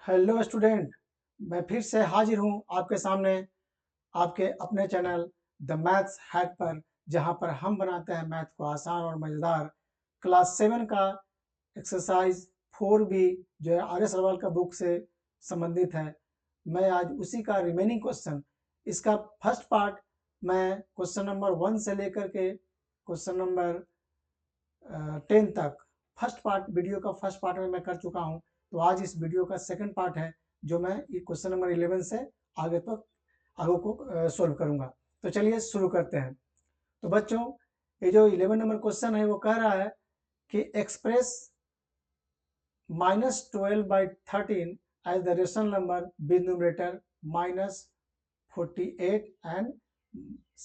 Hello student, मैं फिर से हाजिर हूँ आपके सामने आपके अपने चैनल द मैथ्स हैक पर, जहाँ पर हम बनाते हैं मैथ को आसान और मज़ेदार। क्लास 7 का एक्सरसाइज 4B जो है आर एस अग्रवाल का बुक से संबंधित है। मैं आज उसी का रिमेनिंग क्वेश्चन, इसका फर्स्ट पार्ट मैं क्वेश्चन नंबर 1 से लेकर के क्वेश्चन नंबर 10 तक फर्स्ट पार्ट, वीडियो का फर्स्ट पार्ट में मैं कर चुका हूं। तो आज इस वीडियो का सेकंड पार्ट है जो मैं क्वेश्चन नंबर 11 से आगे तक आगे को सोल्व करूंगा। तो चलिए शुरू करते हैं। तो बच्चों, ये जो 11 नंबर क्वेश्चन है वो कह रहा है कि express -12/13 as the rational number with numerator -48 and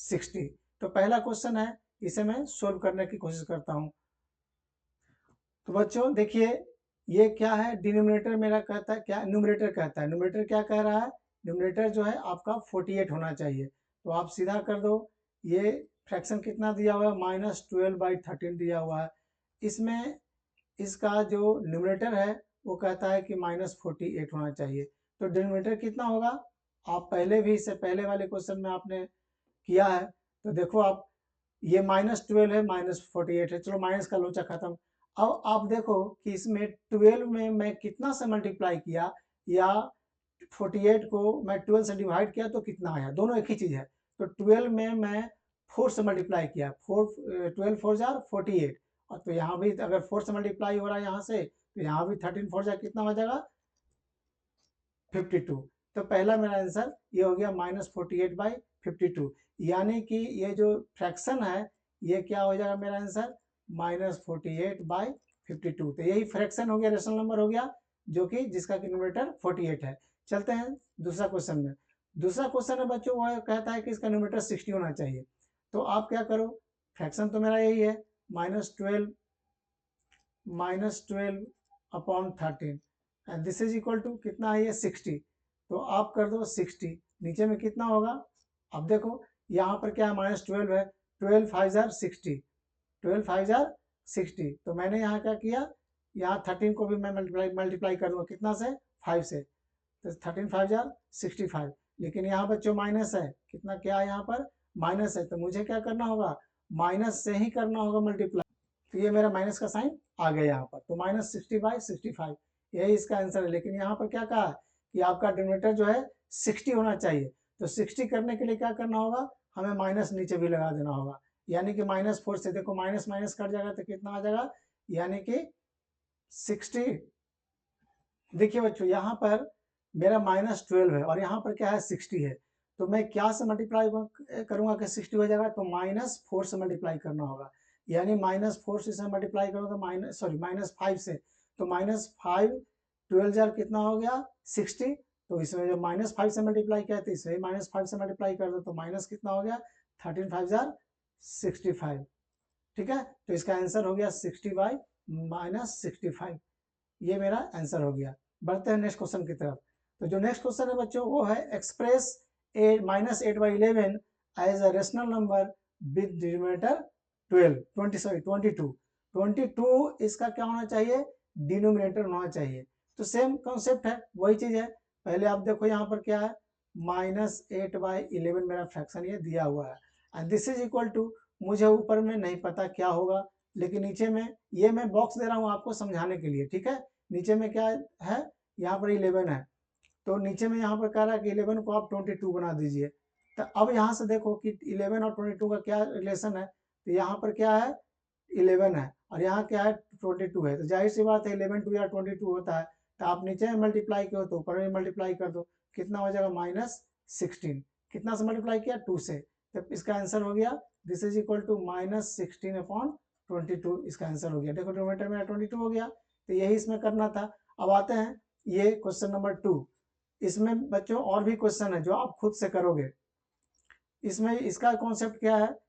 60। तो पहला क्वेश्चन है, इसे मैं सोल्व करने की कोशिश करता हूं। तो बच्चों देखिए, ये क्या है, डिनोमिनेटर मेरा कहता है क्या, न्यूमरेटर कहता है। न्यूमरेटर क्या कह रहा है, न्यूमरेटर जो है आपका 48 होना चाहिए। तो आप सीधा कर दो, ये फ्रैक्शन कितना दिया हुआ है, -12/13 दिया हुआ है। इसमें इसका जो न्यूमरेटर है वो कहता है कि -48 होना चाहिए। तो डिनोमिनेटर कितना होगा, आप पहले भी इससे पहले वाले क्वेश्चन में आपने किया है। तो देखो आप, ये -12 है, -48 है, चलो माइनस का लोचा खत्म। अब आप देखो कि इसमें 12 में मैं कितना से मल्टीप्लाई किया, या 48 को मैं 12 से डिवाइड किया तो कितना आया, दोनों एक ही चीज है। तो 12 में मैं 4 से मल्टीप्लाई किया, 12 4 जार 48। और तो यहाँ भी अगर 4 से मल्टीप्लाई हो रहा है यहाँ से, तो यहाँ भी 13 4 जार कितना हो जाएगा, 52। तो पहला मेरा आंसर ये हो गया -48/52। यानी कि ये जो फ्रैक्शन है ये क्या हो जाएगा मेरा आंसर, -48/52। तो यही फ्रैक्शन हो गया, रेशनल नंबर हो गया, जो कि जिसका न्यूमरेटर 48 है। चलते हैं दूसरा क्वेश्चन में। दूसरा क्वेश्चन है बच्चों, वो कहता है कि इसका न्यूमरेटर 60 होना चाहिए। तो आप क्या करो, फ्रैक्शन तो मेरा यही है, -12/13 and this is equal to कितना है ये 60। तो आप कर दो 60, नीचे में कितना होगा। अब देखो यहाँ पर क्या है, -12 है, 12 5 जार 60, 12 5 जार 60। तो मैंने यहाँ क्या किया, यहाँ 13 को भी मैं मल्टीप्लाई कर दूंगा, कितना से, 5 से। तो 13 5 जार 65। लेकिन यहाँ बच्चों माइनस है, कितना क्या है यहाँ पर, माइनस है। तो मुझे क्या करना होगा, माइनस से ही करना होगा मल्टीप्लाई। तो ये मेरा माइनस का साइन आ गया यहाँ पर। तो -60/65 यही इसका आंसर है। लेकिन यहाँ पर क्या कहा कि आपका डिनोमिनेटर जो है 60 होना चाहिए। तो 60 करने के लिए क्या करना होगा, हमें माइनस नीचे भी लगा देना होगा। यानी कि -4 से देखो माइनस माइनस कट जाएगा तो कितना आ जाएगा, यानी कि 60। देखिए बच्चों, यहाँ पर मेरा -12 है और यहाँ पर क्या है, 60 है। तो मैं क्या से मल्टीप्लाई करूंगा कि 60 हो जाएगा, तो -4 से मल्टीप्लाई करना होगा। यानी -4 से मल्टीप्लाई करो तो -5 से। तो -5 12 जार कितना हो गया, 60। तो इसमें जो -5 से मल्टीप्लाई किया, तो इसमें -5 से मल्टीप्लाई कर दो तो माइनस कितना हो गया, 13 5 जार 65। ठीक है, तो इसका आंसर हो गया 60/-65। ये मेरा आंसर हो गया। बढ़ते हैं नेक्स्ट क्वेश्चन की तरफ। तो जो नेक्स्ट क्वेश्चन है बच्चों वो है, express -8/11 as a rational number with denominator 22। इसका क्या होना चाहिए, डिनोमिनेटर होना चाहिए। तो सेम कॉन्सेप्ट है, वही चीज है। पहले आप देखो यहाँ पर क्या है, -8/11 मेरा फ्रैक्शन ये दिया हुआ है and this is equal to, मुझे ऊपर में नहीं पता क्या होगा, लेकिन नीचे में ये मैं बॉक्स दे रहा हूँ आपको समझाने के लिए। ठीक है, नीचे में क्या है, यहाँ पर 11 है। तो नीचे में यहाँ पर कह रहा है कि 11 को आप 22 बना दीजिए। तो अब यहाँ से देखो कि 11 और 22 का क्या रिलेशन है। तो यहाँ पर क्या है, 11 है और यहाँ क्या है, 22 है। तो जाहिर सी बात है 11 2 या 22 होता है। तो आप नीचे में मल्टीप्लाई करो तो ऊपर में मल्टीप्लाई कर दो, कितना हो जाएगा, -16। कितना से मल्टीप्लाई किया, 2 से। तो इसका आंसर हो गया, दिस इज इक्वल टू -16/22। इसका आंसर हो गया। देखो डिनोमिनेटर मेरा 22 हो गया। तो यही इसमें करना था। अब आते हैं ये क्वेश्चन नंबर 2। इसमें बच्चों और भी क्वेश्चन है जो आप खुद से करोगे। इसमें इसका कॉन्सेप्ट क्या है,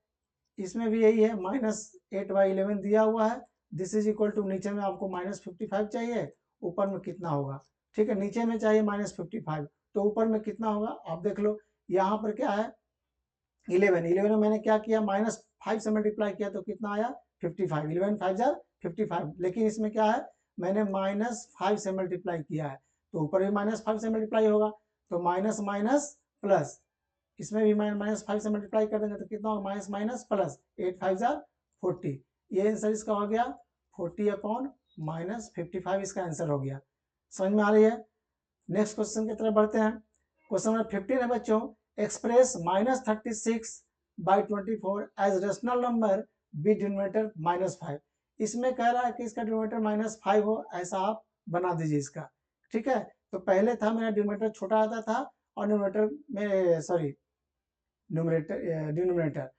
इसमें भी यही है, -8/11 दिया हुआ है। दिस इज इक्वल टू, नीचे में आपको -55 चाहिए, ऊपर में कितना होगा। ठीक है, नीचे में चाहिए -55, तो ऊपर में कितना होगा आप देख लो। यहाँ पर क्या है, 11 में मैंने क्या किया, -5 से मल्टीप्लाई किया तो कितना आया, 55। 11 5 जार 55। लेकिन इसमें क्या है, मैंने -5 से मल्टीप्लाई किया है तो ऊपर भी -5 से मल्टीप्लाई होगा, तो माइनस माइनस प्लस, इसमें भी -5 से मल्टीप्लाई कर देंगे तो कितना होगा, माइनस माइनस प्लस, 8 5 जार 40, ये आंसर इसका हो गया 40/-55, इसका आंसर हो गया। समझ में आ रही है। नेक्स्ट क्वेश्चन की तरफ बढ़ते हैं। क्वेश्चन नंबर 15 है बच्चों, express -36/24 as rational number with denominator -5। इसमें कह रहा है कि इसका डिनोमिनेटर -5 हो, ऐसा आप बना दीजिए इसका। ठीक है, तो पहले था मेरा डिनोमिनेटर छोटा आता था और न्यूमरेटर में सॉरी डिनोमिनेटर,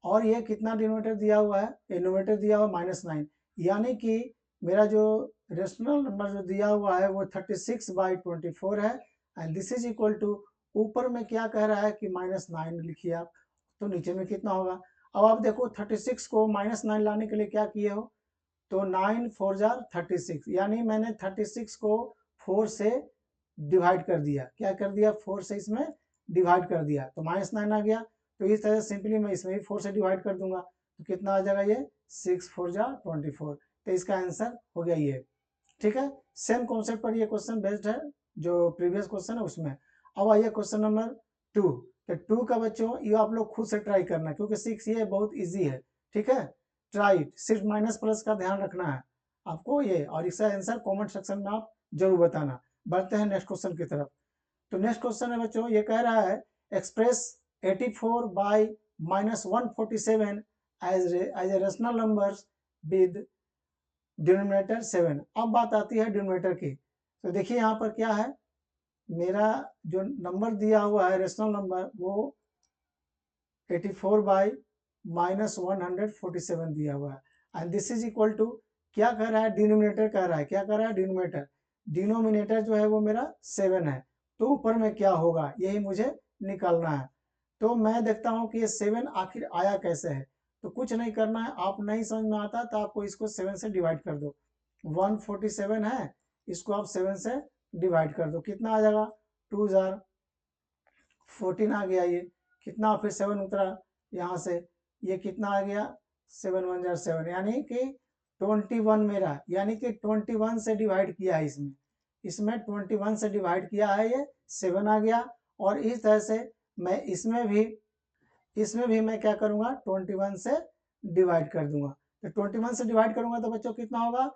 और ये कितना डिनोमिनेटर दिया हुआ है, ये न्यूमरेटर दिया हुआ -9, यानी कि मेरा जो रेशनल नंबर जो दिया हुआ है वो 36/24 है, and this is equal to, ऊपर में क्या कह रहा है कि -9 लिखिए आप, तो नीचे में कितना होगा। अब आप देखो 36 को -9 लाने के लिए क्या किए हो, तो 9 4 जार 36, यानी मैंने 36 को 4 से डिवाइड कर दिया। क्या कर दिया, 4 से इसमें डिवाइड कर दिया, तो -9 आ गया। तो इस तरह सिंपली मैं इसमें भी 4 से डिवाइड कर दूंगा, तो कितना आ जाएगा, ये 6 4 जार 24, तो इसका आंसर हो गया ये। ठीक है, सेम कॉन्सेप्ट पर ये क्वेश्चन बेस्ड है जो प्रीवियस क्वेश्चन है उसमें। अब आइए क्वेश्चन नंबर 2, तो 2 का बच्चों ये आप लोग खुद से ट्राई करना, क्योंकि 6 ये बहुत इजी है। ठीक है, ट्राई, सिर्फ माइनस प्लस का ध्यान रखना है आपको ये, और इसका आंसर कमेंट सेक्शन में आप जरूर बताना। बढ़ते हैं नेक्स्ट क्वेश्चन की तरफ। तो नेक्स्ट क्वेश्चन है बच्चों, ये कह रहा है express 84/-147 as a rational numbers with denominator 7। अब बात आती है डिनोमिनेटर की, तो देखिए यहाँ पर क्या है, मेरा जो नंबर दिया हुआ है रेशनल नंबर वो 84/-147 दिया हुआ है, and this is equal to, क्या कह रहा है, डिनोमिनेटर कह रहा है, क्या कह रहा है, डिनोमिनेटर, डिनोमिनेटर जो है वो मेरा 7 है, तो ऊपर में क्या होगा यही मुझे निकालना है। तो मैं देखता हूँ कि ये 7 आखिर आया कैसे है, तो कुछ नहीं करना है, आप नहीं समझ में आता तो आपको इसको 7 से डिवाइड कर दो। 147 है, इसको आप 7 से डिवाइड कर दो, कितना आ जाएगा, 2 जार 14 आ गया, ये कितना फिर 7 उतरा यहाँ से, ये कितना आ गया, 7 1 जार 7, यानी कि 21 मेरा, यानी कि 21 से डिवाइड किया है इसमें, इसमें 21 से डिवाइड किया है, ये 7 आ गया। और इस तरह से मैं इसमें भी मैं क्या करूंगा, 21 से डिवाइड कर दूंगा। तो 21 से डिवाइड करूंगा तो बच्चों कितना होगा,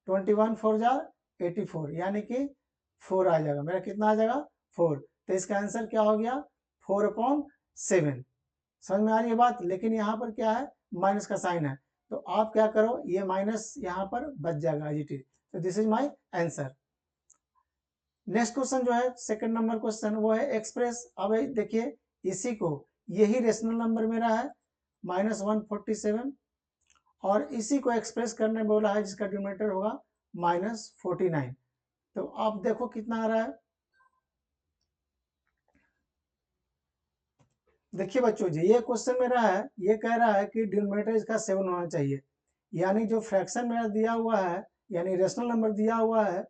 21 4 जार 84, यानी कि 4 आ जाएगा मेरा, कितना आ जाएगा 4, तो इसका आंसर क्या हो गया, 4/7। समझ में आ रही है बात, लेकिन यहाँ पर क्या है, माइनस का साइन है, तो आप क्या करो, ये माइनस यहाँ पर बच जाएगा एज इट इज, तो this is my answer. Next question जो है सेकंड नंबर क्वेश्चन, वो है एक्सप्रेस, अब देखिए इसी को, यही रेशनल नंबर मेरा है -147, और इसी को एक्सप्रेस करने बोला है जिसका डिनोमिनेटर होगा -49। तो आप देखो कितना आ रहा है, देखिए बच्चों जी, ये क्वेश्चन मेरा है, ये कह रहा है कि डिनोमिनेटर इसका 7 होना चाहिए, यानी जो फ्रैक्शन मेरा दिया हुआ है, यानी रेशनल नंबर दिया हुआ है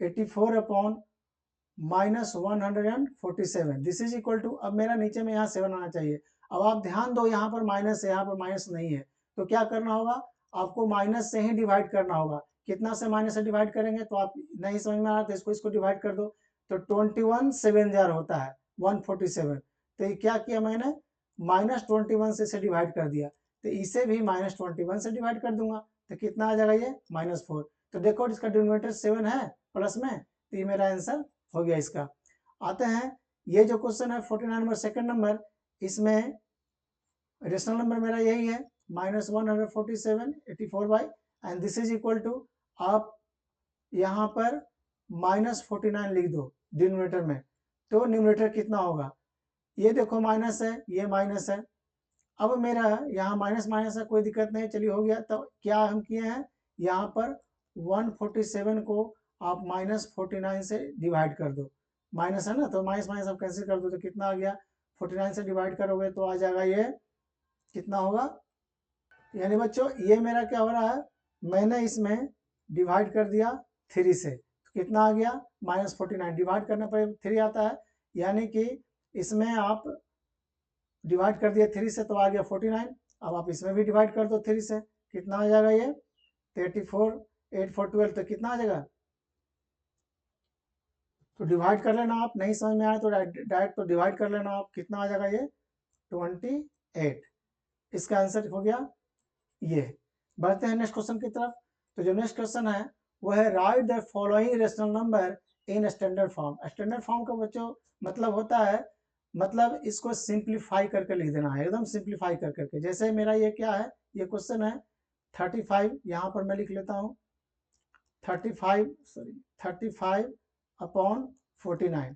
84/-147, दिस इज इक्वल टू, अब मेरा नीचे में यहाँ 7 आना चाहिए। अब आप ध्यान दो, यहाँ पर माइनस है, यहाँ पर माइनस नहीं है, तो क्या करना होगा, आपको माइनस से ही डिवाइड करना होगा। कितना से माइनस से डिवाइड करेंगे, तो आप नहीं समझ में आ रहा तो इसको डिवाइड कर दो, तो 21 7 जार होता है 147, तो ये क्या किया मैंने, -21 से इसे डिवाइड कर दिया, तो इसे भी -21 से डिवाइड कर दूंगा, तो कितना आ जाएगा ये -4। तो देखो इसका डिनोमिनेटर 7 है प्लस में, तो ये मेरा आंसर हो गया इसका। आते हैं, ये जो क्वेश्चन है 49 नंबर सेकंड नंबर, इसमें रेशनल नंबर मेरा यही है -147 84 and this is equal to, आप यहाँ पर -49 लिख दो डिनोमिनेटर में, तो न्यूमरेटर कितना होगा, ये देखो माइनस है, ये माइनस है, अब मेरा यहाँ माइनस माइनस है, कोई दिक्कत नहीं, चलिए हो गया। तो क्या हम किए हैं, यहाँ पर 147 को आप -49 से डिवाइड कर दो, माइनस है ना, तो माइनस माइनस आप कैंसिल कर दो, तो कितना आ गया, 49 से डिवाइड करोगे तो आ जाएगा ये कितना होगा, यानी बच्चों ये मेरा क्या हो रहा है, मैंने इसमें डिवाइड कर दिया 3 से, तो कितना आ गया -49, डिवाइड करने पर 3 आता है, यानी कि इसमें आप डिवाइड कर दिया 3 से तो आ गया 49। अब आप इसमें भी डिवाइड कर दो 3 से, कितना आ जाएगा ये 34 8 4 12, तो कितना आ जाएगा तो डिवाइड कर लेना आप, नहीं समझ में आया तो डायरेक्ट तो डिवाइड कर लेना आप, कितना आ जाएगा ये 28। इसका आंसर हो गया ये। बढ़ते हैं नेक्स्ट क्वेश्चन की तरफ। तो जो नेक्स्ट क्वेश्चन है वो है right the following rational number in standard form. Standard form का बच्चों मतलब होता है, मतलब इसको सिंप्लीफाई करके लिख देना है, एकदम सिंप्लीफाई कर करके। जैसे मेरा ये क्या है, ये क्वेश्चन है 35, यहाँ पर मैं लिख लेता हूँ 35 अपॉन 49।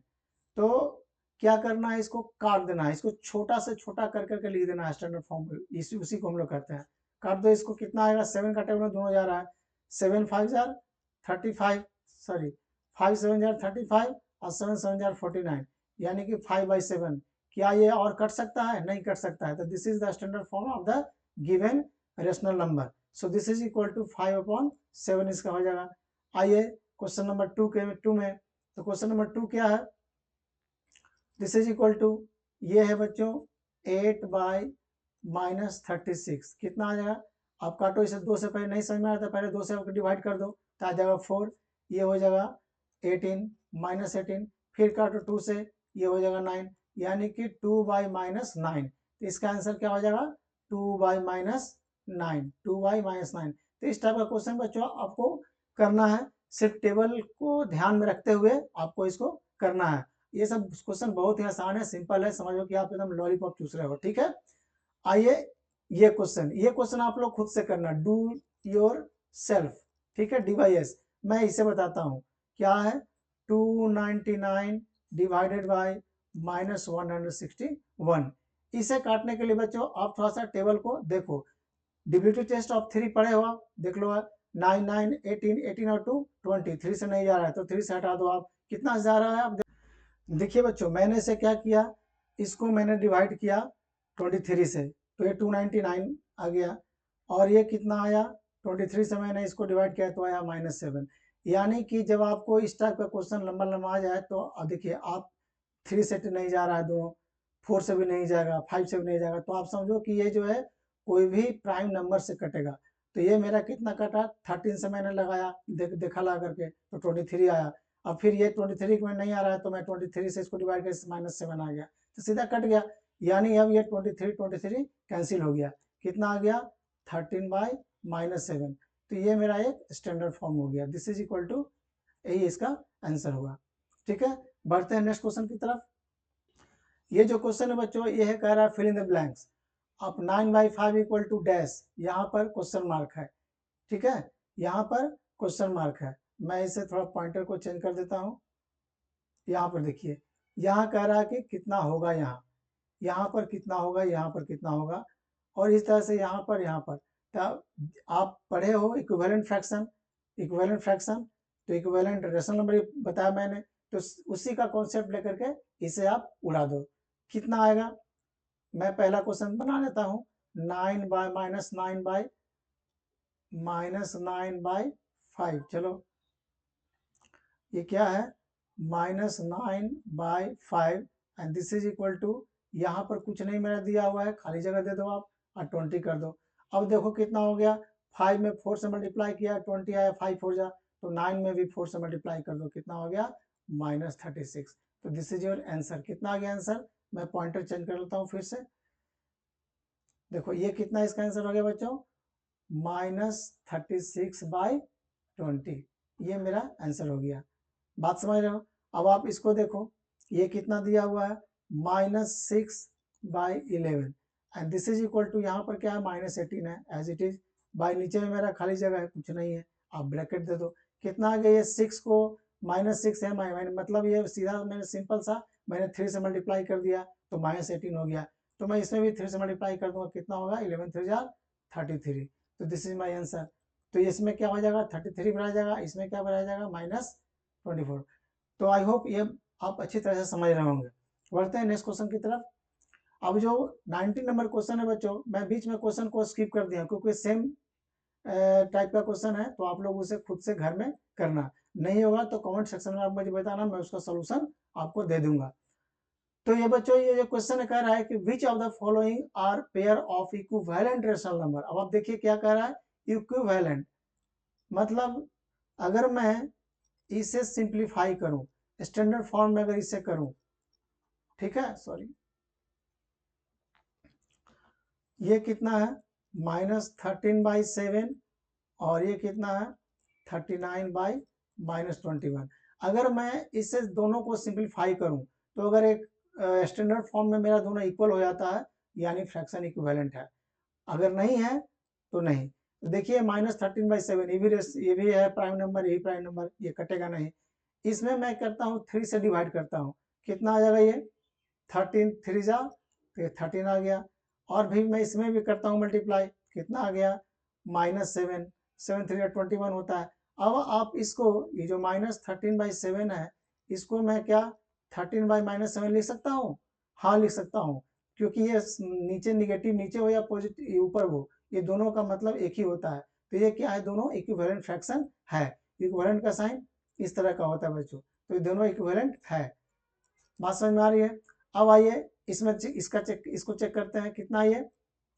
तो क्या करना है, इसको काट देना है, इसको छोटा से छोटा कर करके लिख देना है स्टैंडर्ड फॉर्म में, उसी को हम लोग करते हैं। काट दो, इसको कितना आएगा, 7 का टेबल में दोनों जा रहा है, 7 5 जार 35, सॉरी 5 7 जार 35 और 7 7 जार 49, यानी कि 5/7। क्या ये और कट सकता है, नहीं कट सकता है। तो this is the standard form of the given rational number. So this is equal to 5/7 इसका हो जाएगा। आइए क्वेश्चन नंबर 2 में, तो क्वेश्चन नंबर 2 क्या है, दिस इज इक्वल टू, ये है बच्चों 8/-36, कितना आ जाएगा। आप काटो इसे, 2 से पहले नहीं समझ में आता, पहले 2 से डिवाइड कर दो तो आ जाएगा 4, ये हो जाएगा 18 फिर काटो 2 से, ये हो जाएगा 9, यानी कि 2/-9। तो इसका आंसर क्या हो जाएगा 2/-9, 2/-9। तो इस टाइप का क्वेश्चन बच्चों आपको करना है, सिर्फ टेबल को ध्यान में रखते हुए आपको इसको करना है। ये सब क्वेश्चन बहुत ही आसान है, सिंपल है, समझो कि आप एकदम लॉलीपॉप चूस रहे हो, ठीक है। आइए ये क्वेश्चन आप लोग खुद से करना, डू योर सेल्फ, ठीक है, DYS। मैं इसे बताता हूँ क्या है, 299 डिवाइडेड बाय -161। इसे काटने के लिए बच्चों आप थोड़ा सा टेबल को देखो, डिविडेड टेस्ट ऑफ 3 पढ़े हो आप, देख लो, 9 9 18 18 और 2 20, 3 से नहीं जा रहा है तो 3 से हटा दो आप, कितना जा रहा है आप देखिए बच्चों। मैंने इसे क्या किया, इसको मैंने डिवाइड किया 23 से, तो ये 299 आ गया, और ये कितना आया 23 से मैंने इसको डिवाइड किया तो आया -7। यानी कि जब आपको इस टाइप का क्वेश्चन लंबा लंबा आ जाए तो देखिए आप 3 से नहीं जा रहा है दोनों, 4 से भी नहीं जाएगा, 5 से भी नहीं जाएगा, तो आप समझो कि ये जो है कोई भी प्राइम नंबर से कटेगा। तो ये मेरा कितना कटा, 13 से मैंने लगाया, देखा ला करके तो 23 आया। अब फिर ये 23 में नहीं आ रहा है तो मैं 23 से इसको डिवाइड कर -7 आ गया, तो सीधा कट गया। यानी अब ये 23 कैंसिल हो गया, कितना आ गया 13/-7। तो ये मेरा एक स्टैंडर्ड फॉर्म हो गया, दिस इज इक्वल टू, यही इसका आंसर होगा, ठीक है। बढ़ते हैं नेक्स्ट क्वेश्चन की तरफ। ये जो क्वेश्चन है बच्चों, ये है कह रहा है फिल इन द ब्लैंक्स। अब 9/5 इक्वल टू डैश, यहाँ पर क्वेश्चन मार्क है, ठीक है, यहाँ पर क्वेश्चन मार्क है। मैं इसे थोड़ा पॉइंटर को चेंज कर देता हूँ। यहाँ पर देखिए, यहाँ कह रहा है कि कितना होगा, यहाँ पर कितना होगा, यहाँ पर कितना होगा, और इस तरह से यहाँ पर। तो आप पढ़े हो इक्विवेलेंट फ्रैक्शन, तो इक्विवेलेंट रेशनल नंबर बताया मैंने, तो उसी का कॉन्सेप्ट लेकर के इसे आप उड़ा दो, कितना आएगा। मैं पहला क्वेश्चन बना लेता हूँ, 9/-9/5, चलो ये क्या है -9/5, and this is equal to, यहाँ पर कुछ नहीं मेरा दिया हुआ है, खाली जगह दे दो आप और 20 कर दो। अब देखो कितना हो गया, 5 में 4 से मल्टीप्लाई किया 20 आया, 5 4 जा, तो 9 में भी 4 से मल्टीप्लाई कर दो, कितना हो गया -36। तो दिस इज योर आंसर। कितना आ गया आंसर, मैं पॉइंटर चेंज कर लेता हूँ फिर से, देखो ये कितना इसका आंसर हो गया बच्चों, -36/20, ये मेरा आंसर हो गया। बात समझ रहे हो। अब आप इसको देखो, ये कितना दिया हुआ है -6/11, and this is equal to, यहाँ पर क्या है -18 है एज इट इज, बाई नीचे में मेरा खाली जगह है, कुछ नहीं है, आप ब्रैकेट दे दो, कितना आ गया, ये 6 को -6 है, मतलब ये सीधा मैंने सिंपल सा मैंने 3 से मल्टीप्लाई कर दिया तो -18 हो गया, तो मैं इसमें भी 3 से मल्टीप्लाई कर दूंगा, कितना होगा 11 3 जा 33। तो दिस इज माई आंसर। तो इसमें क्या हो जाएगा 33 बनाया जाएगा, इसमें क्या बनाया जाएगा -24। तो आई होप ये आप अच्छी तरह से समझ रहे होंगे। बढ़ते हैं नेक्स्ट क्वेश्चन की तरफ। अब जो 19 नंबर क्वेश्चन है बच्चों, मैं बीच में क्वेश्चन को स्किप कर दिया क्योंकि सेम टाइप का क्वेश्चन है, तो आप लोग उसे खुद से घर में करना, नहीं होगा तो कमेंट सेक्शन में आप मुझे बताना, मैं उसका सोल्यूशन आपको दे दूंगा। तो ये बच्चों, ये जो क्वेश्चन कह रहा है कि which of the following are pair of equivalent rational number. अब आप देखिए क्या कह रहा है, इक्विवेलेंट मतलब अगर मैं इसे सिंप्लीफाई करूं, स्टैंडर्ड फॉर्म में अगर इसे करूं, ठीक है, सॉरी, ये कितना है -13/7 और ये कितना है 39/-21। अगर मैं इससे दोनों को सिंप्लीफाई करूं तो अगर एक स्टैंडर्ड फॉर्म में मेरा दोनों इक्वल हो जाता है, यानी फ्रैक्शन इक्विवेलेंट है। अगर नहीं है तो नहीं। तो देखिए -13/7 ये भी है प्राइम नंबर, यही प्राइम नंबर, ये कटेगा नहीं। इसमें मैं करता हूँ 3 से डिवाइड करता हूँ, कितना आ जाएगा ये 13 3 जा तो ये 13 आ गया। और भी मैं इसमें भी करता हूँ मल्टीप्लाई, कितना आ गया -7, 7 3 21 होता है। अब आप इसको, ये जो -13/7 है, इसको मैं क्या 13/-7 लिख सकता हूँ? हाँ लिख सकता हूँ, क्योंकि ये नीचे निगेटिव नीचे हो या पॉजिटिव ऊपर हो, ये दोनों का मतलब एक ही होता है। तो ये क्या है, दोनों इक्विवेलेंट फ्रैक्शन है। इक्विवेलेंट का साइन इस तरह का होता है बच्चों, तो ये दोनों इक्विवेलेंट है। बात समझ में आ रही है? अब आइए इसमें इसको चेक करते हैं, कितना ये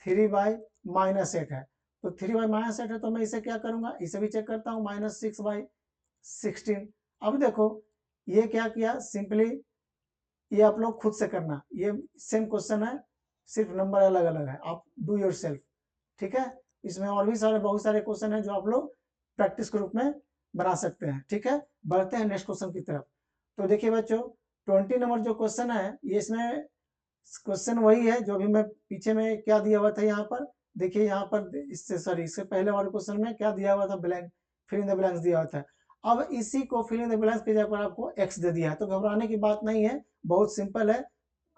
3/-8 है। तो 3/-8 है, तो मैं इसे क्या करूंगा, इसे भी चेक करता हूँ -6/16। अब देखो ये क्या किया, सिंपली ये आप लोग खुद से करना, ये सेम क्वेश्चन है, सिर्फ नंबर अलग अलग है, आप डू योर सेल्फ, ठीक है। इसमें और भी बहुत सारे क्वेश्चन हैं जो आप लोग प्रैक्टिस के रूप में बना सकते हैं, ठीक है। बढ़ते हैं नेक्स्ट क्वेश्चन की तरफ। तो देखिए बच्चों 20 नंबर जो क्वेश्चन है, ये इसमें क्वेश्चन वही है जो अभी मैं पीछे में क्या दिया हुआ था यहाँ पर, देखिए यहाँ पर इससे सॉरी इससे पहले वाले क्वेश्चन में क्या दिया हुआ था, blank, fill in the blanks दिया हुआ था। अब इसी को फिल इन द ब्लैंक्स की जगह पर आपको एक्स दे दिया है, तो घबराने की बात नहीं है, बहुत सिंपल है,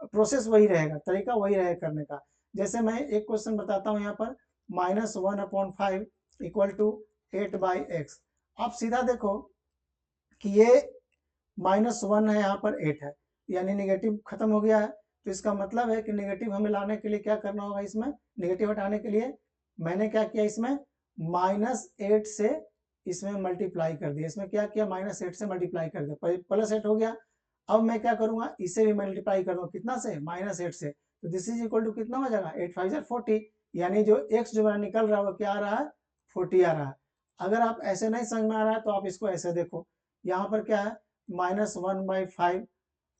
प्रोसेस वही रहेगा, तरीका वही रहेगा करने का। जैसे मैं एक क्वेश्चन बताता हूँ यहाँ पर, -1/5 = 8/x। आप सीधा देखो कि ये -1 है, यहाँ पर 8 है, यानी निगेटिव खत्म हो गया है। तो इसका मतलब है कि निगेटिव हमें लाने के लिए क्या करना होगा, इसमें निगेटिव हटाने के लिए मैंने क्या किया, इसमें -8 से इसमें मल्टीप्लाई कर दिया, इसमें क्या किया -8 से मल्टीप्लाई कर दिया, +8 हो गया। अब मैं क्या करूंगा, इसे भी मल्टीप्लाई कर दूंगा, कितना से, -8 से। तो दिस इज इक्वल टू कितना हो जाएगा 8 5 40, यानी जो x जो मेरा निकल रहा है वो क्या आ रहा है 40 आ रहा है। अगर आप ऐसे नहीं समझ में आ रहा है तो आप इसको ऐसे देखो, यहाँ पर क्या है -1/5,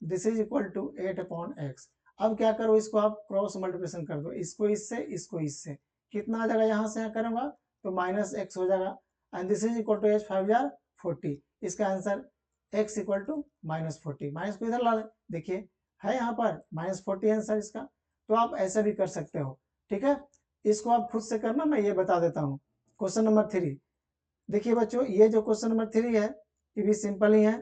this is equal to 8/x। अब क्या करो, इसको आप क्रॉस मल्टीप्लिकेशन कर दो, इसको इससे इसको इससे, कितना आ जाएगा, यहाँ से यहाँ करूंगा तो -x हो जाएगा, and this is equal to h 5 40। इसका answer x equal to -40, minus को इधर ला दें, देखिए है यहाँ पर -40 आंसर इसका। तो आप ऐसे भी कर सकते हो, ठीक है। इसको आप खुद से करना, मैं ये बता देता हूँ। क्वेश्चन नंबर 3, देखिए बच्चों ये जो क्वेश्चन नंबर 3 है ये भी सिंपल ही है।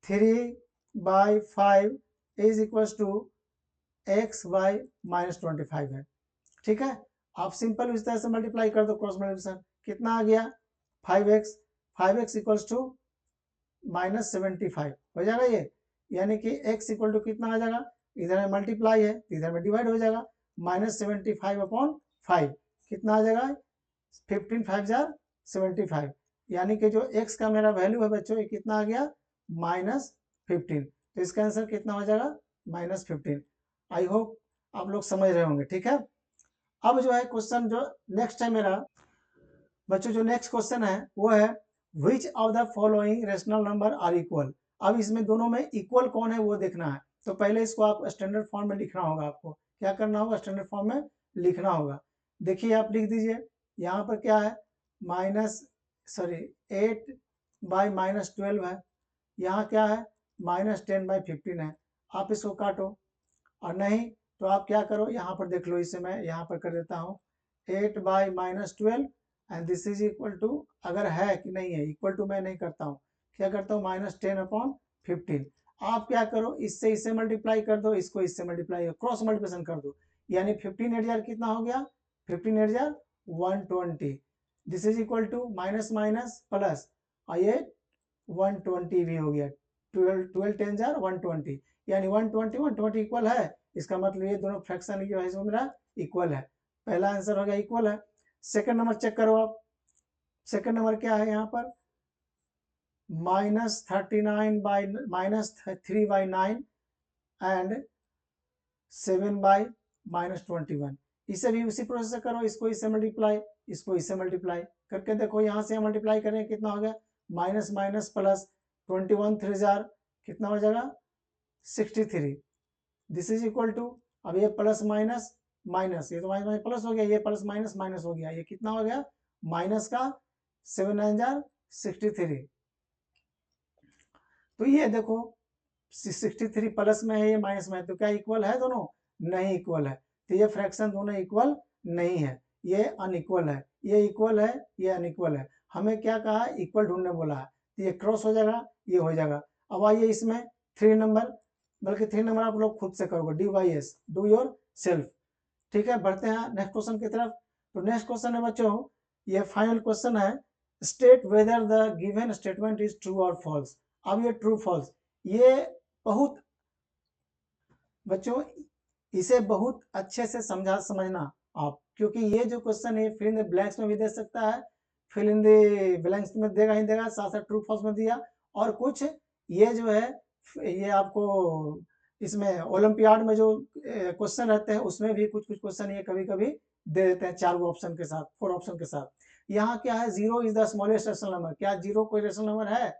3/5 इज इक्वल टू x/-25 है, ठीक है। आप सिंपल इस तरह से मल्टीप्लाई कर दो, क्रॉस मल्टीप्लिकेशन, कितना आ गया 5x, 5x इक्वल्स टू -75 हो जाएगा ये, यानी कि x इक्वल टू कितना आ जाएगा, इधर में मल्टीप्लाई है इधर में डिवाइड हो जाएगा, -75/5 कितना आ जाएगा 15 5 75, यानी कि जो x का मेरा वैल्यू है बच्चों, ये कितना आ गया -15। तो इसका आंसर कितना हो जाएगा -15। आई होप आप लोग समझ रहे होंगे, ठीक है। अब जो है क्वेश्चन जो नेक्स्ट है मेरा बच्चों, जो नेक्स्ट क्वेश्चन है वो है which of the following rational number are equal. अब इसमें दोनों में इक्वल कौन है वो देखना है। तो पहले इसको आप स्टैंडर्ड फॉर्म में लिखना होगा, आपको क्या करना होगा, स्टैंडर्ड फॉर्म में लिखना होगा। देखिए आप लिख दीजिए, यहाँ पर क्या है 8/-12 है, यहाँ क्या है -10/15 है। आप इसको काटो, और नहीं तो आप क्या करो, यहाँ पर देख लो, इसे मैं यहाँ पर कर देता हूँ 8/-12 and this is equal to, अगर है कि नहीं है, इक्वल टू मैं नहीं करता हूँ, क्या करता हूँ -10/15। आप क्या करो, इससे इससे मल्टीप्लाई कर दो, इसको इससे मल्टीप्लाई क्रॉस मल्टीप्लिकेशन कर दो, यानी 15 कितना हो गया 15 120, this is equal to minus minus plus, और ये 120 भी हो गया, 12 10 120, यानी 120 120 इक्वल है। इसका मतलब ये दोनों फ्रैक्शन जो है इसमें मेरा इक्वल है, पहला आंसर हो गया इक्वल है। सेकंड नंबर चेक करो आप, सेकंड नंबर क्या है यहाँ पर -3/9 एंड 7/-21, इसे भी उसी प्रोसेस से करो, इसको इससे मल्टीप्लाई, इसको इससे मल्टीप्लाई करके देखो, यहाँ से मल्टीप्लाई करें कितना हो गया माइनस माइनस प्लस, 21 3 जार कितना हो जाएगा 63। दिस इज इक्वल टू, अब ये प्लस माइनस माइनस, ये तो माइनस माइनस प्लस हो गया, ये प्लस माइनस माइनस हो गया, ये कितना हो गया माइनस का 7 9 जार 63। तो ये देखो 63 प्लस में है, ये माइनस में है, तो क्या इक्वल है दोनों? नहीं इक्वल है। तो ये फ्रैक्शन दोनों इक्वल नहीं है, ये अनइक्वल है, ये इक्वल है, ये अनइक्वल है। हमें क्या कहा? इक्वल ढूंढने बोला है। तो ये क्रॉस हो जाएगा, ये हो जाएगा। अब आइए इसमें 3 नंबर, बल्कि 3 नंबर आप लोग खुद से करोगे, DYS, डू योर सेल्फ। ठीक है, बढ़ते हैं नेक्स्ट क्वेश्चन की तरफ। तो नेक्स्ट क्वेश्चन है बच्चों, ये फाइनल क्वेश्चन है, state whether the given statement is true और फॉल्स। अब ये ट्रू फॉल्स, ये बहुत बच्चों इसे बहुत अच्छे से समझना आप, क्योंकि ये जो क्वेश्चन है फिल इन द ब्लैंक्स में भी दे सकता है, फिल इन द ब्लैंक्स में देगा ही देगा, साथ साथ ट्रू फॉल्स में दिया, और कुछ ये जो है ये आपको इसमें ओलंपियाड में जो क्वेश्चन रहते हैं उसमें भी कुछ कुछ क्वेश्चन ये कभी कभी दे देते हैं 4 ऑप्शन के साथ, 4 ऑप्शन के साथ। यहाँ क्या है? 0 is the smallest rational number. क्या 0 कोई रेशनल नंबर है?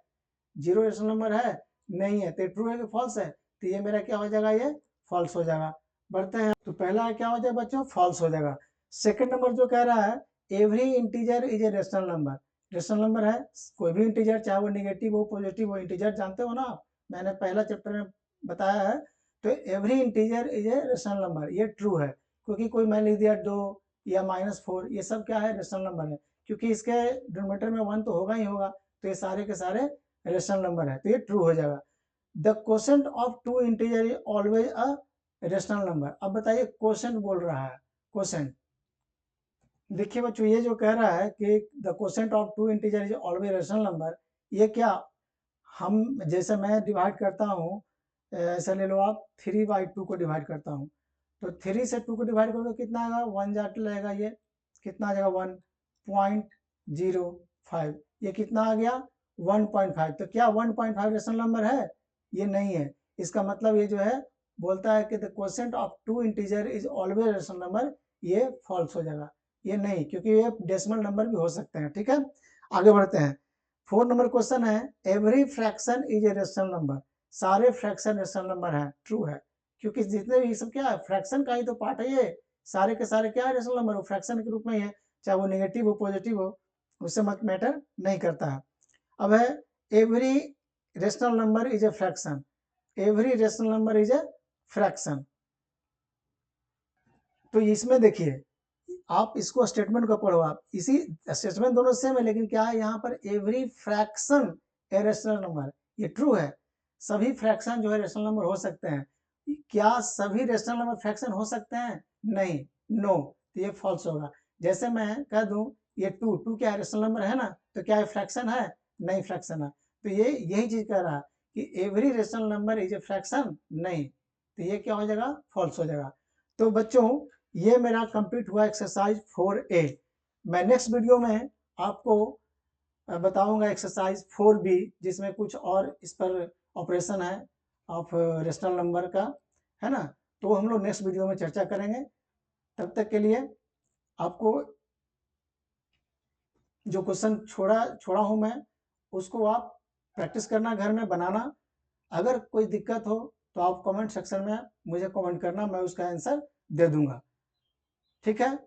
0 रेशनल नंबर है? नहीं है। तो ट्रू है कि फॉल्स है? तो ये मेरा क्या हो जाएगा? ये फॉल्स हो जाएगा। बढ़ते हैं, तो पहला क्या हो जाएगा बच्चों? फॉल्स हो जाएगा। सेकंड नंबर जो कह रहा है, every integer is a rational number. Rational number है कोई भी इंटीजर, चाहे वो निगेटिव हो पॉजिटिव हो, इंटीजर जानते हो ना, मैंने पहला चैप्टर में बताया है। तो every integer is a rational number, ये ट्रू है, क्योंकि कोई मैं लिख दिया 2 या -4, ये सब क्या है? रेशनल नंबर है, क्योंकि इसके डिनोमिनेटर में 1 तो होगा ही होगा, तो ये सारे के सारे रेशनल नंबर है, तो ये ट्रू हो जाएगा। The quotient of 2 integer is always a rational number. अब बताइए क्वोशेंट बोल रहा है, क्वोशेंट। देखिए बच्चों, ये जो कह रहा है कि the quotient of 2 integer is always rational number, ये क्या, हम जैसे मैं डिवाइड करता हूँ, ऐसा ले लो आप, 3/2 को डिवाइड करता हूँ, तो 3 से 2 को डिवाइड करोगे कितना आएगा? 1 जाट लगेगा, ये कितना आ जाएगा? 1.05। ये कितना आ गया? 1.5। तो क्या 1.5 रेशनल नंबर है? ये नहीं है। इसका मतलब ये जो है बोलता है कि the quotient of 2 integer is always rational number, ये फॉल्स हो जाएगा। ये नहीं, क्योंकि ये डेसिमल नंबर भी हो सकते हैं। ठीक है, आगे बढ़ते हैं। 4 नंबर क्वेश्चन है, every fraction is a rational number. सारे फ्रैक्शन रेशनल नंबर है, ट्रू है, क्योंकि जितने भी सब क्या है, फ्रैक्शन का ही तो पार्ट है ये, सारे के सारे क्या है? रेशनल नंबर, फ्रैक्शन के रूप में ही है, चाहे वो नेगेटिव हो पॉजिटिव हो, उससे मत मैटर नहीं करता है। अब है every rational number is a fraction, every rational number is a fraction. तो इसमें देखिए, आप इसको स्टेटमेंट को पढ़ो, आप इसी स्टेटमेंट दोनों सेम है, लेकिन क्या है यहाँ पर? Every fraction a rational number, ये ट्रू है। सभी फ्रैक्शन जो है रेशनल नंबर हो सकते हैं। क्या सभी रेशनल नंबर फ्रैक्शन हो सकते हैं? नहीं, नो, तो ये फॉल्स होगा। जैसे मैं कह दूं ये 2 क्या रेशनल नंबर है ना, तो क्या ये फ्रैक्शन है? नहीं, फ्रैक्शन है। तो ये यही चीज कह रहा है कि every rational number is a fraction, नहीं, तो ये क्या हो जाएगा? फॉल्स हो जाएगा। तो बच्चों, ये मेरा कंप्लीट हुआ एक्सरसाइज 4A। मैं नेक्स्ट वीडियो में आपको बताऊंगा एक्सरसाइज 4B, जिसमें कुछ और इस पर ऑपरेशन है ऑफ रेशनल नंबर का, है ना, तो हम लोग नेक्स्ट वीडियो में चर्चा करेंगे। तब तक के लिए आपको जो क्वेश्चन छोड़ा हूं मैं, उसको आप प्रैक्टिस करना, घर में बनाना। अगर कोई दिक्कत हो तो आप कमेंट सेक्शन में मुझे कमेंट करना, मैं उसका आंसर दे दूंगा। ठीक है,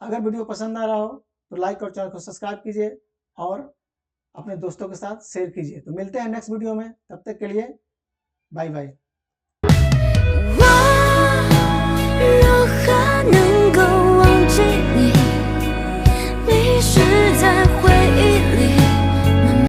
अगर वीडियो पसंद आ रहा हो तो लाइक और चैनल को सब्सक्राइब कीजिए, और अपने दोस्तों के साथ शेयर कीजिए। तो मिलते हैं नेक्स्ट वीडियो में, तब तक के लिए बाय बाय।